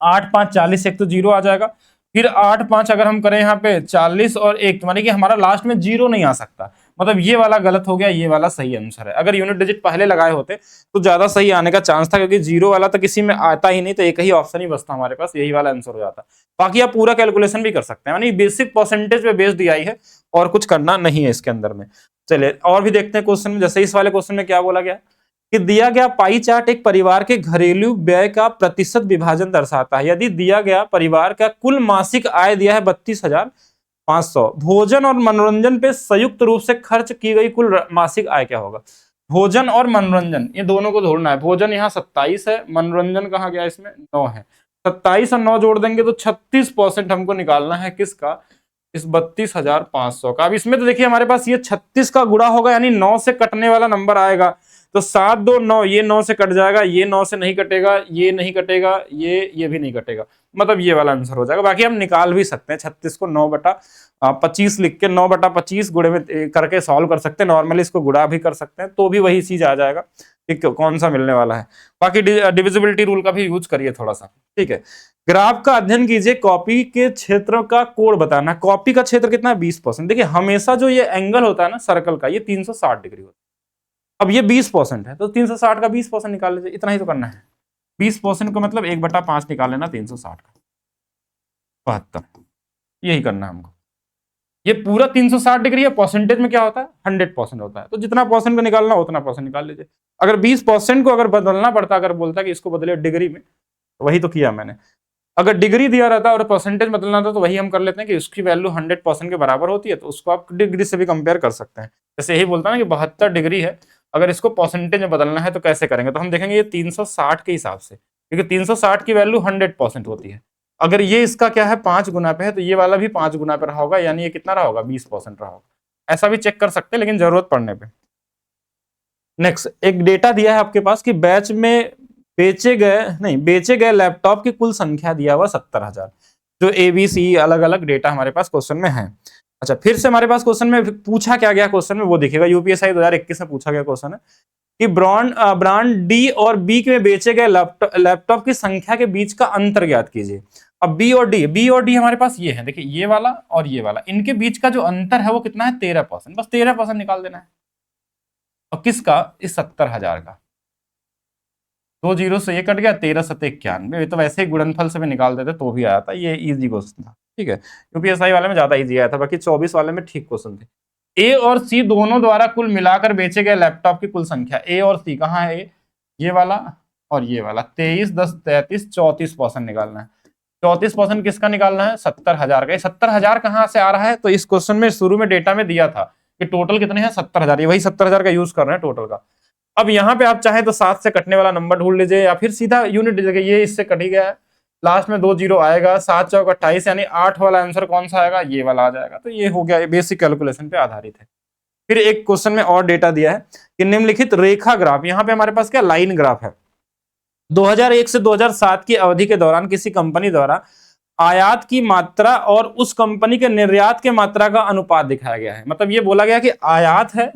8 5 40, एक तो 0 आ जाएगा। फिर 8 5 अगर हम करें यहाँ पे 40 और 1, तो माने कि हमारा लास्ट में 0 नहीं आ सकता, मतलब ये वाला गलत हो गया, ये वाला सही आंसर है। अगर यूनिट डिजिट पहले लगाए होते तो ज्यादा सही आने का चांस था, क्योंकि 0 वाला तो किसी में आता ही नहीं, तो एक ही ऑप्शन ही बचता हमारे पास, यही वाला आंसर हो जाता। बाकी आप पूरा कैलकुलेशन भी कर सकते हैं, यानी बेसिक परसेंटेज पे बेस्ड आई है और कुछ करना नहीं है इसके अंदर में। चलिए और भी देखते हैं क्वेश्चन में। जैसे इस वाले क्वेश्चन में क्या बोला गया कि दिया गया पाई चार्ट एक परिवार के घरेलू व्यय का प्रतिशत विभाजन दर्शाता है। यदि दिया गया परिवार का कुल मासिक आय दिया है 32,500, भोजन और मनोरंजन पे संयुक्त रूप से खर्च की गई कुल मासिक आय क्या होगा। भोजन और मनोरंजन ये दोनों को जोड़ना है। भोजन यहाँ 27 है, मनोरंजन कहाँ गया, इसमें 9 है। 27 और 9 जोड़ देंगे तो 36% हमको निकालना है किसका, इस 32,500 का। अब इसमें तो देखिए हमारे पास ये 36 का गुणा होगा, यानी 9 से कटने वाला नंबर आएगा। तो 7 2 9, ये 9 से कट जाएगा, ये 9 से नहीं कटेगा, ये नहीं कटेगा, ये भी नहीं कटेगा, मतलब ये वाला आंसर हो जाएगा। बाकी हम निकाल भी सकते हैं 36 को 9/25 लिख के 9/25 गुणे में करके सॉल्व कर सकते हैं। नॉर्मली इसको गुणा भी कर सकते हैं, तो भी वही चीज आ जाएगा कि कौन सा मिलने वाला है। बाकी डिविजिबिलिटी रूल का भी यूज करिए थोड़ा सा, ठीक है। ग्राफ का अध्ययन कीजिए, कॉपी के क्षेत्र का कोण बताना। कॉपी का क्षेत्र कितना है, 20%। देखिए हमेशा जो ये एंगल होता है ना सर्कल का, ये 360 डिग्री होता है। अब ये 20% है तो 360 का 20% निकाल लीजिए, इतना ही तो करना है। 20% को मतलब 1/5 निकाल लेना 360 का, 72, यही करना है हमको। ये पूरा 360 डिग्री है, परसेंटेज में क्या होता है 100% होता है, तो जितना परसेंट को निकालना उतना परसेंट निकाल लीजिए। अगर 20% को अगर बदलना पड़ता, अगर बोलता कि इसको बदले डिग्री में, तो वही तो किया मैंने। अगर डिग्री दिया रहता और परसेंटेज बदलना था तो वही हम कर लेते हैं कि उसकी वैल्यू 100% के बराबर होती है, तो उसको आप डिग्री से भी कंपेयर कर सकते हैं। जैसे यही बोलता है ना कि 72 डिग्री है, अगर इसको परसेंटेज में बदलना है तो कैसे करेंगे, तो हम देखेंगे ये 360 के हिसाब से, क्योंकि 360 की वैल्यू 100% होती है। अगर ये इसका क्या है 5 गुना पे है, तो ये वाला भी 5 गुना पे रहा होगा, यानी ये कितना रहा होगा 20% रहा होगा। ऐसा भी चेक कर सकते हैं, लेकिन जरूरत पड़ने पे। नेक्स्ट एक डेटा दिया है आपके पास कि बैच में बेचे गए लैपटॉप की कुल संख्या दिया हुआ 70,000, जो ABC अलग अलग डेटा हमारे पास क्वेश्चन में है। अच्छा फिर से हमारे पास क्वेश्चन में पूछा क्या गया, क्वेश्चन में वो देखिएगा, यूपीएससी 2021 में पूछा गया क्वेश्चन है कि ब्रांड डी और बी में बेचे गए लैपटॉप की संख्या के बीच का अंतर ज्ञात कीजिए। अब बी और डी हमारे पास ये है, देखिए ये वाला और ये वाला, इनके बीच का जो अंतर है वो कितना है 13%, बस 13% निकाल देना है। और किसका? इस 70,000 का। 2 जीरो से ये कट गया, 13 सत्ते 91, ये तो वैसे ही गुणनफल से भी निकाल देते तो भी आया था, ये इजी क्वेश्चन था, ठीक है। यूपीएसआई वाले में ज्यादा इजी आया था, बाकी 24 वाले में ठीक क्वेश्चन थे। ए और सी दोनों द्वारा कुल मिलाकर बेचे गए लैपटॉप की कुल संख्या, ए और सी कहाँ है? ये वाला और ये वाला, 23, 10, 33, 34% निकालना है। 34% किसका निकालना है? 70,000 का। 70,000 कहाँ से आ रहा है? तो इस क्वेश्चन में शुरू में डेटा में दिया था कि टोटल कितने हैं? 70,000, ये वही 70,000 का यूज कर रहे हैं टोटल का। अब यहाँ पे आप चाहे तो 7 से कटने वाला नंबर ढूंढ लीजिए, या फिर सीधा यूनिट दीजिएगा, ये इससे कट ही गया है, लास्ट में 2 जीरो आएगा, 7 चौक 28, यानी 8 वाला आंसर कौन सा आएगा? ये वाला आ जाएगा। तो ये हो गया, बेसिक कैलकुलेशन पे आधारित है। फिर एक क्वेश्चन में और डेटा दिया है कि निम्नलिखित रेखा ग्राफ, यहाँ पे हमारे पास क्या लाइन ग्राफ है, 2001 से 2007 की अवधि के दौरान किसी कंपनी द्वारा आयात की मात्रा और उस कंपनी के निर्यात के मात्रा का अनुपात दिखाया गया है। मतलब ये बोला गया कि आयात है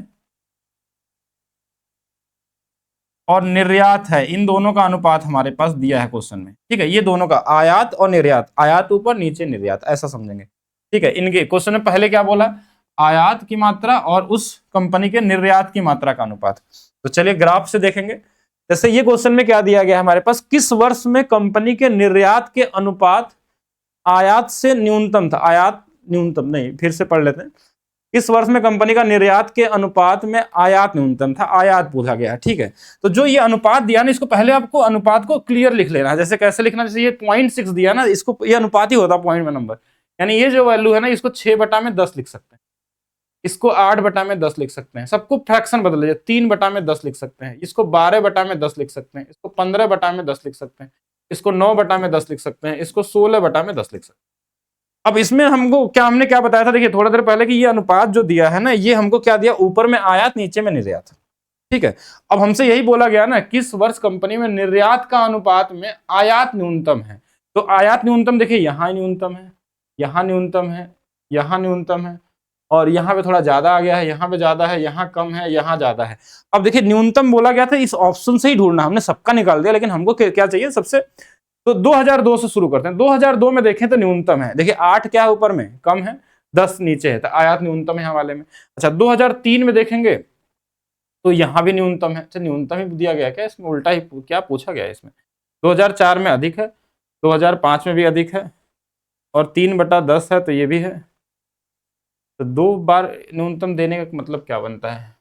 और निर्यात है, इन दोनों का अनुपात हमारे पास दिया है क्वेश्चन में, ठीक है। ये दोनों का आयात और निर्यात, आयात ऊपर नीचे निर्यात, ऐसा समझेंगे, ठीक है। इनके क्वेश्चन में पहले क्या बोला? आयात की मात्रा और उस कंपनी के निर्यात की मात्रा का अनुपात। तो चलिए ग्राफ से देखेंगे। जैसे ये क्वेश्चन में क्या दिया गया हमारे पास, किस वर्ष में कंपनी के निर्यात के अनुपात आयात से न्यूनतम था? आयात न्यूनतम नहीं, फिर से पढ़ लेते हैं। किस वर्ष में कंपनी का निर्यात के अनुपात में आयात न्यूनतम था? आयात पूछा गया है, ठीक है। तो जो ये अनुपात दिया ना, इसको पहले आपको अनुपात को क्लियर लिख लेना है। जैसे कैसे लिखना? जैसे ये 0.6 दिया ना, इसको ये अनुपात ही होता पॉइंट में नंबर, यानी ये जो वैल्यू है ना, इसको 6/10 लिख सकते हैं, इसको 8/10 लिख सकते हैं, सबको फ्रैक्शन बदल लीजिए, 3/10 लिख सकते हैं, इसको 12/10 लिख सकते हैं, इसको 15/10 लिख सकते हैं, इसको 9/10 लिख सकते हैं, इसको 16/10 लिख सकते हैं। अब इसमें हमने क्या बताया था? देखिए थोड़ा देर पहले कि ये अनुपात जो दिया है ना, ये हमको क्या दिया? ऊपर में आयात, नीचे में निर्यात, ठीक है। अब हमसे यही बोला गया ना, किस वर्ष कंपनी में निर्यात का अनुपात में आयात न्यूनतम है। तो आयात न्यूनतम देखिए, यहाँ न्यूनतम है, यहाँ न्यूनतम है, यहाँ न्यूनतम है, और यहाँ पे थोड़ा ज्यादा आ गया है, यहाँ पे ज्यादा है, यहाँ कम है, यहाँ ज्यादा है। अब देखिए न्यूनतम बोला गया था, इस ऑप्शन से ही ढूंढना, हमने सबका निकाल दिया, लेकिन हमको क्या चाहिए सबसे? तो 2002 से शुरू करते हैं। 2002 में देखें तो न्यूनतम है, देखिए 8 क्या है ऊपर में? कम है, 10 नीचे है, तो आयात न्यूनतम है यहाँ वाले में। अच्छा 2003 में देखेंगे तो यहाँ भी न्यूनतम है। अच्छा न्यूनतम ही दिया गया क्या इसमें? उल्टा ही क्या पूछा गया इसमें? 2004 में अधिक है, 2005 में भी अधिक है, और 3/10 है, तो ये भी है। तो 2 बार न्यूनतम देने का मतलब क्या बनता है?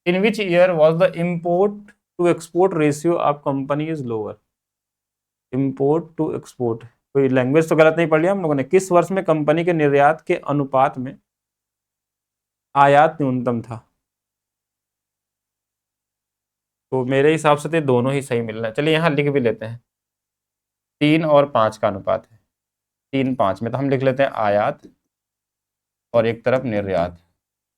In which year was the import to export ratio of company is lower? Import to export, कोई लैंग्वेज तो गलत नहीं पढ़ लिया हम लोगों ने। किस वर्ष में कंपनी के निर्यात के अनुपात में आयात न्यूनतम था? तो मेरे हिसाब से तो दोनों ही सही मिल रहा है। चलिए यहाँ लिख भी लेते हैं, 3 और 5 का अनुपात है, 3:5 में, तो हम लिख लेते हैं आयात और एक तरफ निर्यात।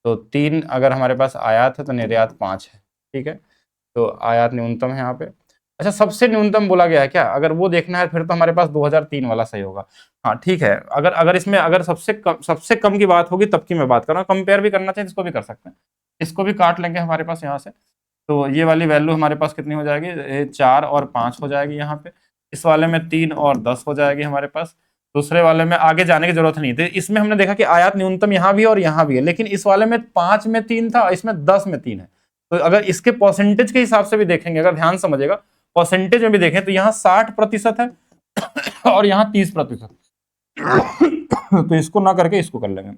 तो 3 अगर हमारे पास आयात है तो निर्यात 5 है, ठीक है। तो आयात न्यूनतम है यहाँ पे। अच्छा सबसे न्यूनतम बोला गया है क्या? अगर वो देखना है फिर तो हमारे पास 2003 वाला सही होगा। हाँ ठीक है, अगर इसमें अगर सबसे कम की बात होगी तब की मैं बात कर रहा हूँ। कंपेयर भी करना चाहिए, इसको भी कर सकते हैं, इसको भी काट लेंगे हमारे पास यहाँ से। तो ये वाली वैल्यू हमारे पास कितनी हो जाएगी? 4 और 5 हो जाएगी यहाँ पे। इस वाले में 3 और 10 हो जाएगी हमारे पास। दूसरे वाले में आगे जाने की जरूरत नहीं थी। इसमें हमने देखा कि आयात न्यूनतम यहाँ भी और यहाँ भी है, लेकिन इस वाले में 5 में 3 था, इसमें 10 में 3 है। तो अगर इसके परसेंटेज के हिसाब से भी देखेंगे, अगर ध्यान समझेगा, परसेंटेज में भी देखें तो यहाँ 60% है और यहाँ 30%। तो इसको ना करके इसको कर लेंगे,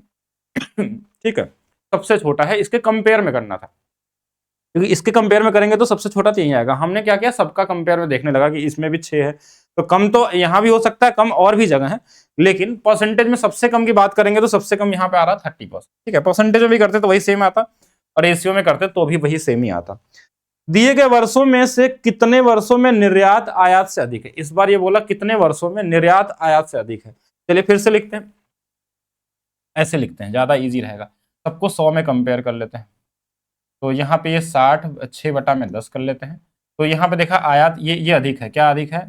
ठीक है। सबसे छोटा है, इसके कंपेयर में करना था, क्योंकि इसके कंपेयर में करेंगे तो सबसे छोटा तो यही आएगा। हमने क्या किया, सबका कंपेयर में देखने लगा कि इसमें भी 6 है, तो कम तो यहाँ भी हो सकता है, कम और भी जगह है, लेकिन परसेंटेज में सबसे कम की बात करेंगे तो सबसे कम यहाँ पे आ रहा 30%, ठीक है। परसेंटेज में भी करते तो वही सेम आता, और रेशियो में करते तो भी वही सेम ही आता। दिए गए वर्षों में से कितने वर्षों में निर्यात आयात से अधिक है? इस बार ये बोला कितने वर्षों में निर्यात आयात से अधिक है। चलिए फिर से लिखते हैं, ऐसे लिखते हैं, ज्यादा इजी रहेगा। सबको 100 में कंपेयर कर लेते हैं। तो यहाँ पे ये 60 6/10 कर लेते हैं। तो यहाँ पे देखा आयात ये अधिक है, क्या अधिक है?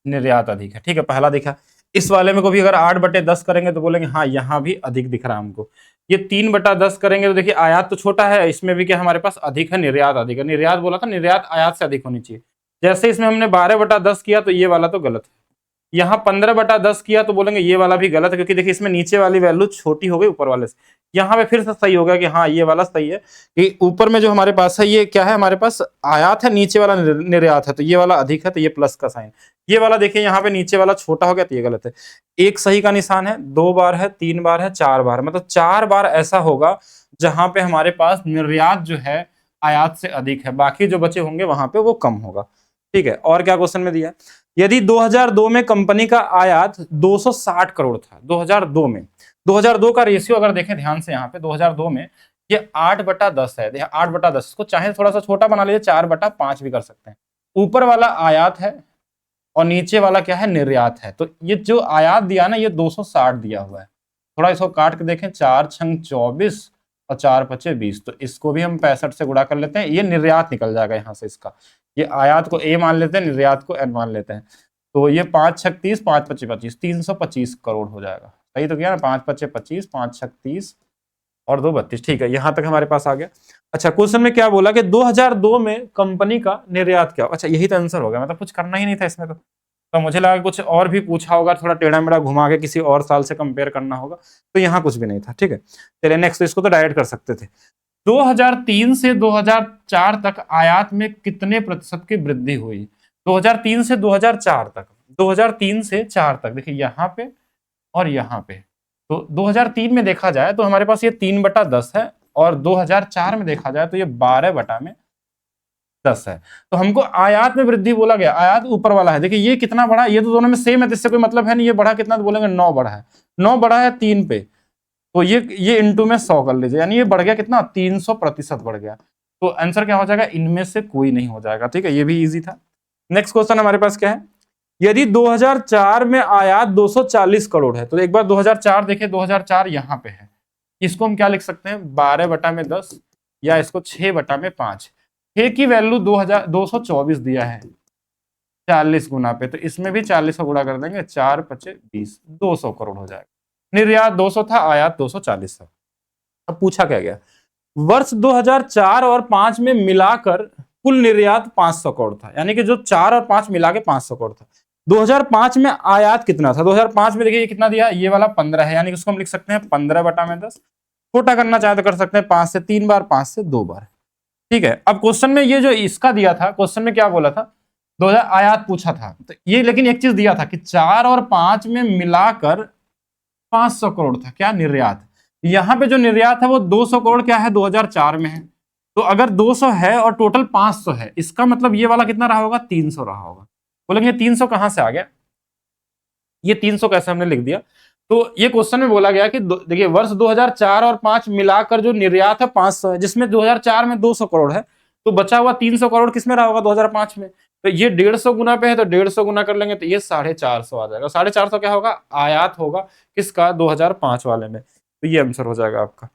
निर्यात अधिक है, ठीक है, पहला देखा। इस वाले में को भी अगर 8/10 करेंगे तो बोलेंगे हाँ यहाँ भी अधिक दिख रहा है हमको। ये 3/10 करेंगे तो देखिए आयात तो छोटा है, इसमें भी क्या हमारे पास अधिक है, निर्यात अधिक है। निर्यात बोला था, निर्यात आयात से अधिक होनी चाहिए। जैसे इसमें हमने 12/10 किया तो ये वाला तो गलत है। यहाँ 15/10 किया तो बोलेंगे ये वाला भी गलत है, क्योंकि देखिए इसमें नीचे वाली वैल्यू छोटी हो गई ऊपर वाले से। यहाँ पे फिर से सही होगा कि हाँ ये वाला सही है, कि ऊपर में जो हमारे पास है ये क्या है, हमारे पास आयात है, नीचे वाला निर्यात है, तो ये वाला अधिक है, तो ये प्लस का साइन। ये वाला देखिए यहाँ पे नीचे वाला छोटा हो गया तो ये गलत है। एक सही का निशान है, 2 बार है, 3 बार है, 4 बार, मतलब 4 बार ऐसा होगा जहां पे हमारे पास निर्यात जो है आयात से अधिक है, बाकी जो बचे होंगे वहां पे वो कम होगा। ठीक है, और क्या क्वेश्चन में दिया, यदि 2002 में कंपनी का आयात 260 करोड़ था, 2002 में, 2002 का रेशियो अगर देखें ध्यान से, यहाँ पे 2002 में ये 8/10 है, 8/10, इसको चाहे थोड़ा सा छोटा बना लीजिए, 4/5 भी कर सकते हैं। ऊपर वाला आयात है और नीचे वाला क्या है, निर्यात है। तो ये जो आयात दिया ना ये 260 दिया हुआ है। थोड़ा इसको काट के देखें, 4 छंग 24 और 4 पचे 20, तो इसको भी हम 65 से गुणा कर लेते हैं, ये निर्यात निकल जाएगा यहाँ से इसका। ये आयात को ए मान लेते हैं, निर्यात को एन मान लेते हैं, तो ये 5 छक 30, 5 पचे 25, 325 करोड़ हो जाएगा। सही तो किया ना, 5 पचे 25, 5 छक 30 और 2 32। ठीक है, यहां तक हमारे पास आ गया। अच्छा, क्वेश्चन में क्या बोला कि 2002 में कंपनी का निर्यात क्या। अच्छा, यही तो आंसर हो गया, मतलब कुछ करना ही नहीं था इसमें तो मुझे लगा कुछ और भी पूछा होगा, थोड़ा टेढ़ा मेढ़ा घुमा के किसी और साल से कंपेयर करना होगा, तो यहाँ कुछ भी नहीं था। ठीक है, चलिए नेक्स्ट, इसको तो डायरेक्ट कर सकते थे। 2003 से 2004 तक आयात में कितने प्रतिशत की वृद्धि हुई। 2003 से 2004 तक, 2003 से 4 तक, देखिए यहाँ पे और यहाँ पे, तो 2003 में देखा जाए तो हमारे पास ये 3/10 है, और 2004 में देखा जाए तो ये 12/10 है। तो हमको आयात में वृद्धि बोला गया, आयात ऊपर वाला है, देखिए ये कितना बढ़ा, ये तो दोनों में सेम है, इससे कोई मतलब है नहीं। ये बढ़ा कितना, तो बोलेंगे 9 बढ़ा है, 9 बढ़ा है 3 पे, तो ये इंटू में 100 कर लीजिए, यानी ये बढ़ गया कितना, 300% बढ़ गया। तो आंसर क्या हो जाएगा, इनमें से कोई नहीं हो जाएगा। ठीक है, ये भी इजी था। नेक्स्ट क्वेश्चन हमारे पास क्या है, यदि 2004 में आयात 240 करोड़ है, तो एक बार 2004 देखिए, 2004 यहाँ पे है, इसको हम क्या लिख सकते हैं, 12/10, या इसको 6/5। 6 की वैल्यू 224 दिया है 40 गुना पे, तो इसमें भी 40 को गुणा कर देंगे, 4 पचे 20, 200 करोड़ हो जाएगा। निर्यात 200 था, आयात 240 था। अब पूछा क्या गया, वर्ष 2004 और 5 में मिलाकर कुल निर्यात 500 करोड़ था, यानी कि जो 4 और 5 मिला के 500 करोड़ था। 2005 में आयात कितना था, 2005 में देखिए कितना दिया, ये वाला 15 है, यानी कि उसको हम लिख सकते हैं 15/10। छोटा करना चाहे तो कर सकते हैं 5 से 3 बार, 5 से 2 बार। ठीक है, अब क्वेश्चन में ये जो इसका दिया था, क्वेश्चन में क्या बोला था, 2000 आयात पूछा था, तो ये लेकिन एक चीज दिया था कि 4 और 5 में मिलाकर 500 करोड़ था क्या, निर्यात। यहाँ पे जो निर्यात है वो 200 करोड़ क्या है, 2004 में है। तो अगर 200 है और टोटल 500 है, इसका मतलब ये वाला कितना रहा होगा, 300 रहा होगा। बोलेंगे 300 कहां से आ गया, ये 300 कैसे हमने लिख दिया। तो ये क्वेश्चन में बोला गया कि देखिए वर्ष 2004 और 5 मिलाकर जो निर्यात है 500 है, जिसमें 2004 में 200 करोड़ है, तो बचा हुआ 300 करोड़ किसमें रहा होगा, 2005 में। तो ये 150 गुना पे है, तो 150 गुना कर लेंगे तो ये 450 आ जाएगा। 450 क्या होगा, आयात होगा किसका, 2005 वाले में। तो ये आंसर हो जाएगा आपका।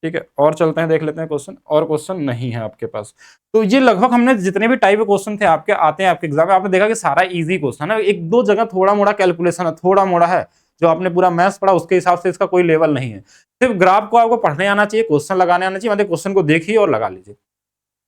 ठीक है, और चलते हैं, देख लेते हैं क्वेश्चन, और क्वेश्चन नहीं है आपके पास। तो ये लगभग हमने जितने भी टाइप के क्वेश्चन थे आपके आते हैं आपके एग्जाम में, आपने देखा कि सारा इजी क्वेश्चन है, एक दो जगह थोड़ा मोड़ा कैलकुलेशन है, थोड़ा मोड़ा है, जो आपने पूरा मैथ्स पढ़ा उसके हिसाब से इसका कोई लेवल नहीं है। सिर्फ ग्राफ को आपको पढ़ने आना चाहिए, क्वेश्चन लगाने आना चाहिए, मतलब क्वेश्चन को देखिए और लगा लीजिए।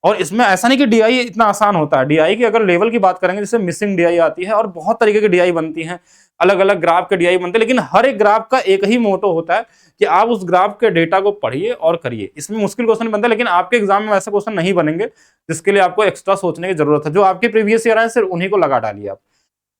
और इसमें ऐसा नहीं कि डीआई इतना आसान होता है, डीआई की अगर लेवल की बात करेंगे, जैसे मिसिंग डीआई आती है और बहुत तरीके की डीआई बनती हैं, अलग अलग ग्राफ के डीआई बनते हैं, लेकिन हर एक ग्राफ का एक ही मोटो होता है कि आप उस ग्राफ के डेटा को पढ़िए और करिए। इसमें मुश्किल क्वेश्चन बनते हैं, लेकिन आपके एग्जाम में वैसे क्वेश्चन नहीं बनेंगे जिसके लिए आपको एक्स्ट्रा सोचने की जरूरत है। जो आपके प्रीवियस ईयर है सिर्फ उन्हीं को लगा डालिए आप।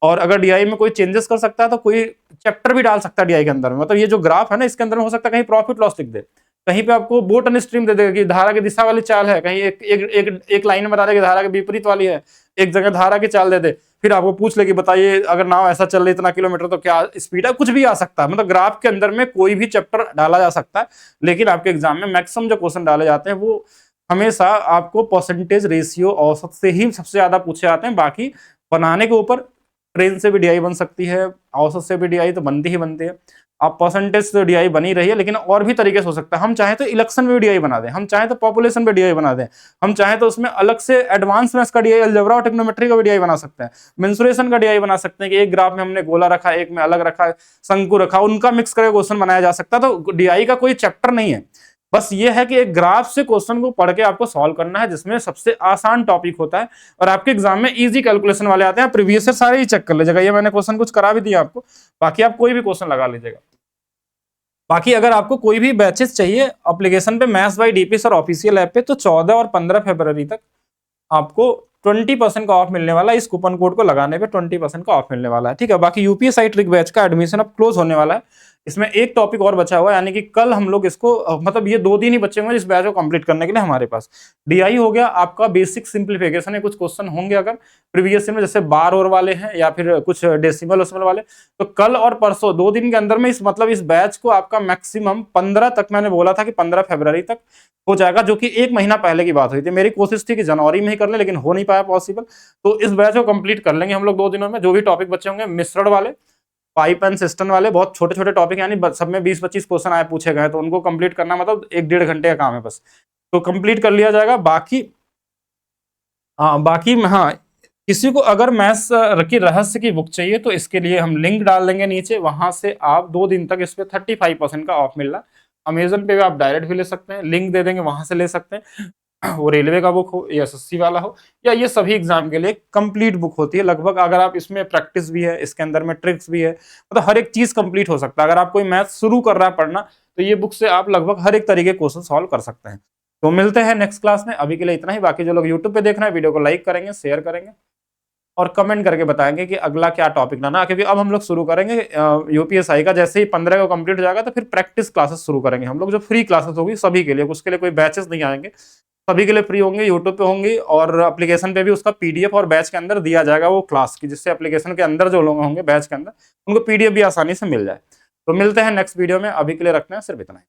और अगर डीआई में कोई चेंजेस कर सकता है तो कोई चैप्टर भी डाल सकता है डीआई के अंदर में, मतलब ये जो ग्राफ है ना इसके अंदर में हो सकता है कहीं प्रॉफिट लॉस लिख दे, कहीं पे आपको बोट एंड स्ट्रीम दे देगा कि धारा की दिशा वाली चाल है, कहीं एक लाइन में बता दे कि धारा के विपरीत वाली है, एक जगह धारा की चाल दे दे, फिर आपको पूछ ले कि बताइए अगर नाव ऐसा चल रही इतना किलोमीटर तो क्या स्पीड है, कुछ भी आ सकता है। मतलब ग्राफ के अंदर में कोई भी चैप्टर डाला जा सकता है, लेकिन आपके एग्जाम में मैक्सिमम जो क्वेश्चन डाले जाते हैं वो हमेशा आपको परसेंटेज रेशियो औसत से ही सबसे ज्यादा पूछे जाते हैं। बाकी बनाने के ऊपर ट्रेन से भी डीआई बन सकती है, औसत से भी डीआई तो बनती ही बनती है। आप परसेंटेज से डीआई बनी रही है, लेकिन और भी तरीके से हो सकता है। हम चाहे तो इलेक्शन में भी डीआई बना दें, हम चाहे तो पॉपुलेशन पे डीआई बना दें, हम चाहे तो उसमें अलग से एडवांस मैथ्स का डीआई, अलजेब्रा और ट्रिग्नोमेट्री का भी डीआई बना सकते हैं। मेंसुरेशन का डीआई बना सकते हैं कि एक ग्राफ में हमने गोला रखा, एक में अलग रखा, शंकु रखा, उनका मिक्स करके क्वेश्चन बनाया जा सकता है। तो डीआई का कोई चैप्टर नहीं है, बस ये है कि एक ग्राफ से क्वेश्चन को पढ़ के आपको सॉल्व करना है, जिसमें सबसे आसान टॉपिक होता है और आपके एग्जाम में इजी कैलकुलेशन वाले आते हैं। प्रीवियस ईयर सारे ही चेक कर लीजिएगा, ये मैंने क्वेश्चन कुछ करा भी दिया आपको, बाकी आप कोई भी क्वेश्चन लगा लीजिएगा। बाकी अगर आपको कोई भी बैचेस चाहिए एप्लीकेशन पे maths by DP sir official app पे, तो 14 और 15 फरवरी तक आपको 20% का ऑफ मिलने वाला है। इस कूपन कोड को लगाने पे 20% का ऑफ मिलने वाला है, ठीक है। बाकी यूपीएससी ट्रिक बैच का एडमिशन अब क्लोज होने वाला है। इसमें एक टॉपिक और बचा हुआ है, यानी कि कल हम लोग इसको मतलब ये 2 दिन ही बचे हुए इस बैच को कंप्लीट करने के लिए हमारे पास। डीआई हो गया आपका, बेसिक सिंप्लीफिकेशन है, कुछ क्वेश्चन होंगे अगर प्रीवियस में, जैसे बार और वाले हैं या फिर कुछ डेसिमल उसिमल वाले, तो कल और परसों 2 दिन के अंदर में इस बैच को आपका मैक्सिमम 15 तक, मैंने बोला था कि 15 फरवरी तक हो जाएगा, जो कि 1 महीना पहले की बात हुई थी। मेरी कोशिश थी कि जनवरी में ही कर ले, लेकिन हो नहीं पाया पॉसिबल। तो इस बैच को कंप्लीट कर लेंगे हम लोग 2 दिनों में। जो भी टॉपिक बचे होंगे मिश्रण वाले, पाइप एंड सिस्टम वाले, बहुत छोटे छोटे टॉपिक, यानी सब में 20-25 क्वेश्चन आए पूछे गए, तो उनको कंप्लीट करना मतलब 1-1.5 घंटे का काम है बस, तो कंप्लीट कर लिया जाएगा। बाकी हाँ, किसी को अगर मैथ्स की रहस्य की बुक चाहिए तो इसके लिए हम लिंक डाल देंगे नीचे, वहां से आप 2 दिन तक इस पे 35% का ऑफ मिल रहा है। अमेजन पे भी आप डायरेक्ट भी ले सकते हैं, लिंक दे देंगे, वहां से ले सकते हैं। वो रेलवे का बुक हो या एसएससी वाला हो, या ये सभी एग्जाम के लिए कंप्लीट बुक होती है लगभग। अगर आप इसमें प्रैक्टिस भी है, इसके अंदर में ट्रिक्स भी है, मतलब हर एक चीज कंप्लीट हो सकता है। अगर आप कोई मैथ शुरू कर रहा है पढ़ना, तो ये बुक से आप लगभग हर एक तरीके क्वेश्चन सॉल्व कर सकते हैं। तो मिलते हैं नेक्स्ट क्लास में, अभी के लिए इतना ही। बाकी जो लोग यूट्यूब पे देख रहे हैं, वीडियो को लाइक करेंगे, शेयर करेंगे और कमेंट करके बताएंगे कि अगला क्या टॉपिक लाना, क्योंकि अब हम लोग शुरू करेंगे यूपीएसआई का। जैसे ही 15 को कंप्लीट हो जाएगा तो फिर प्रैक्टिस क्लासेस शुरू करेंगे हम लोग, जो फ्री क्लासेस होगी सभी के लिए, उसके लिए कोई बैचेस नहीं आएंगे, सभी के लिए फ्री होंगे, यूट्यूब पे होंगी, और एप्लीकेशन पे भी उसका पीडीएफ और बैच के अंदर दिया जाएगा वो क्लास की, जिससे एप्लीकेशन के अंदर जो लोग होंगे बैच के अंदर, उनको पीडीएफ भी आसानी से मिल जाए। तो मिलते हैं नेक्स्ट वीडियो में, अभी के लिए रखते हैं सिर्फ इतना ही।